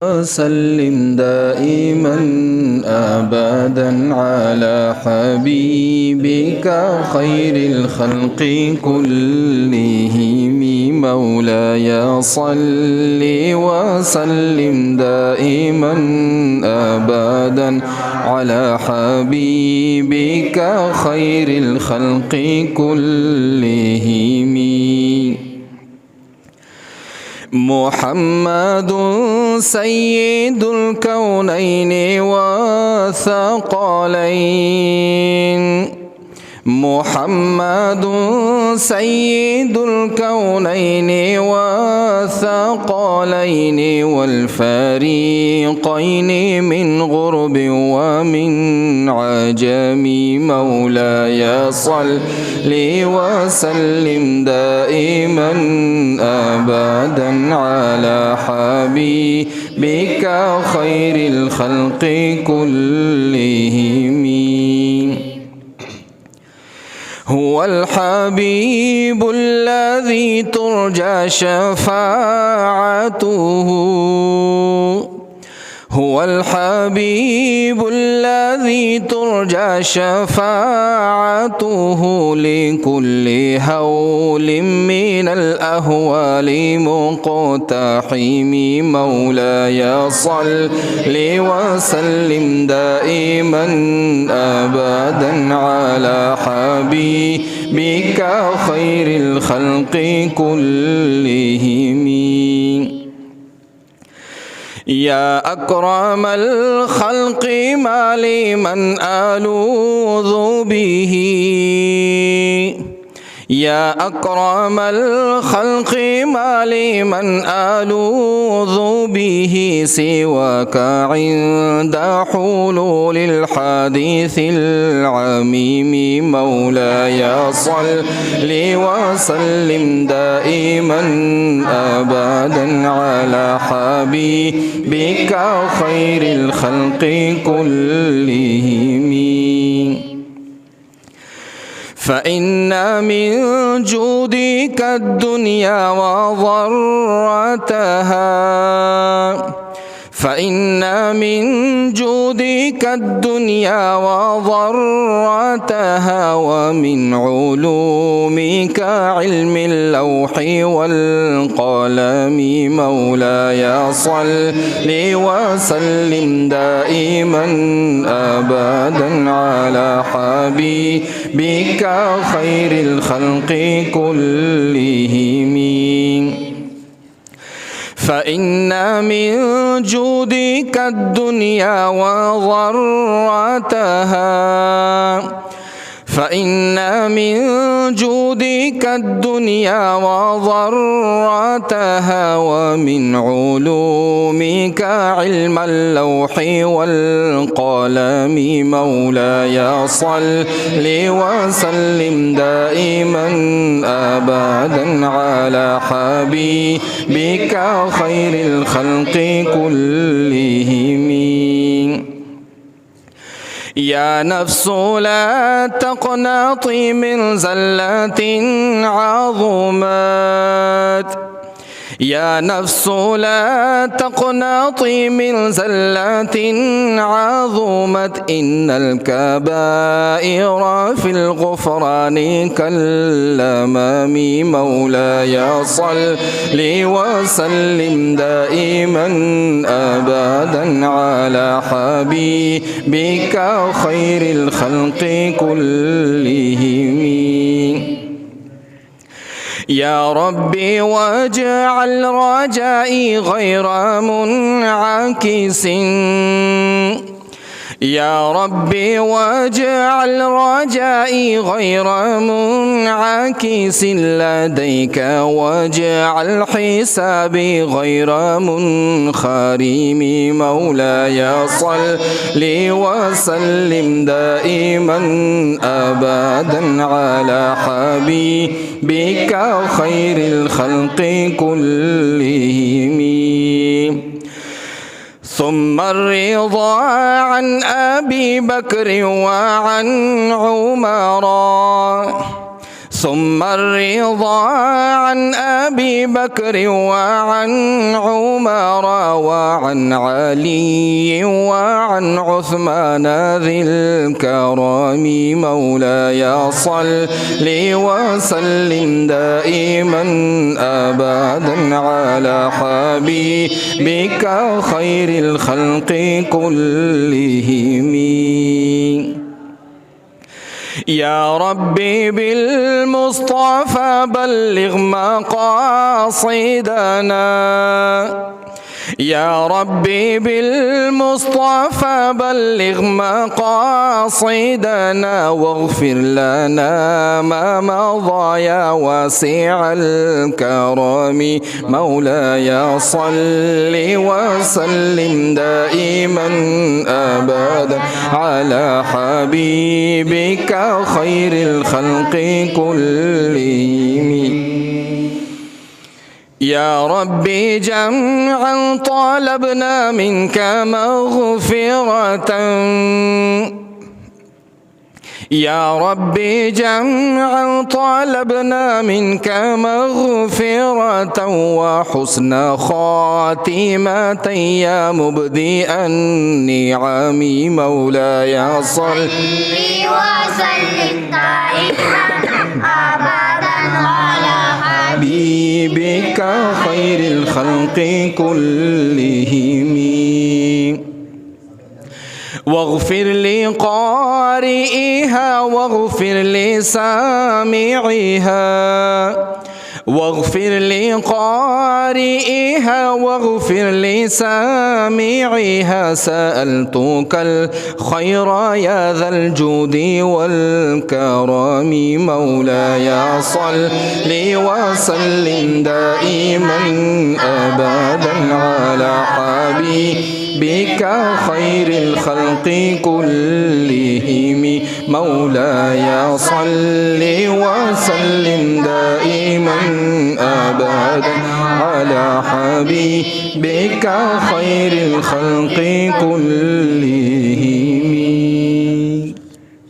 وسلم دائما أبدا على حبيبك خير الخلق كلهم مولاي صل وسلم دائما أبدا على حبيبك خير الخلق كلهم محمد سيد الكونين والثقلين محمد سيد الكونين والثقلين والفريقين من غرب ومن عجم مولاي صل وسلم دائما أبدا على حبيبك خير الخلق كلهم هو الحبيب الذي ترجى شفاعته هو الحبيب الذي ترجى شفاعته لكل هول من الأهوال مقتحم مولاي صل وسلم دائما أبدا على حبيبك خير الخلق كلهم يا أكرم الخلق ما لي من ألوذ به يا أكرم الخلق ما لي من ألوذ به سواك عند حلول الحديث العميم مولاي صل وسلم دائما أبدا على حبيبك خير الخلق كلهم فإن من جودك الدنيا وضرتها فإن من جودك الدنيا وضرتها ومن علومك علم اللوح والقلم مولاي صل وسلم دائما أبدا على حبيبك خير الخلق كلهم فإن من جودك الدنيا وضرتها فإن من جودك الدنيا وضرتها ومن علومك علم اللوح والقلم مولاي صل وسلم دائما أبدا على حبيبك خير الخلق كلهم يا نفس لا تقنطي من زلة عظمت يا نفس لا تقنطي من زلة عظمت إن الكبائر في الغفران كالأمام مولاي صل وسلم دائما أبدا على حبيبك خير الخلق كلهم يا ربي واجعل رجائي غير منعكس يا ربي واجعل رجائي غير منعكس لديك واجعل حسابي غير منخرم مولاي صل وسلم دائما أبدا على حبيبك خير الخلق كلهم ثم الرضا عن أبي بكر وعن عمر ثم الرضا عن أبي بكر وعن عمر وعن علي وعن عثمان ذي الكرم مولاي صل وسلم دائما أبدا على حبيبك خير الخلق كلهم. يا ربي بالمصطفى بلغ مقاصدنا، يا ربي بالمصطفى بلغ مقاصدنا واغفر لنا ما مضى يا واسع الكرم مولاي صل وسلم دائما أبدا على حبيبك خير الخلق كلهم. يا ربي جمعا طلبنا منك مغفرة، يا ربي جمعا طلبنا منك مغفرة وحسن خاتمة يا مبدئ النعم مولاي صل وسلم دائما أبدا على حبيبك خير الخلق كلهم. واغفر لقارئها واغفر لسامعها، واغفر لقارئها واغفر لسامعها، سألتك الخير يا ذا الجود والكرم مولاي صل وسلم دائما أبدا على حبيبك خير الخلق كلهم مولاي صل وسلم دائما أبدا على حبيبك خير الخلق كلهم.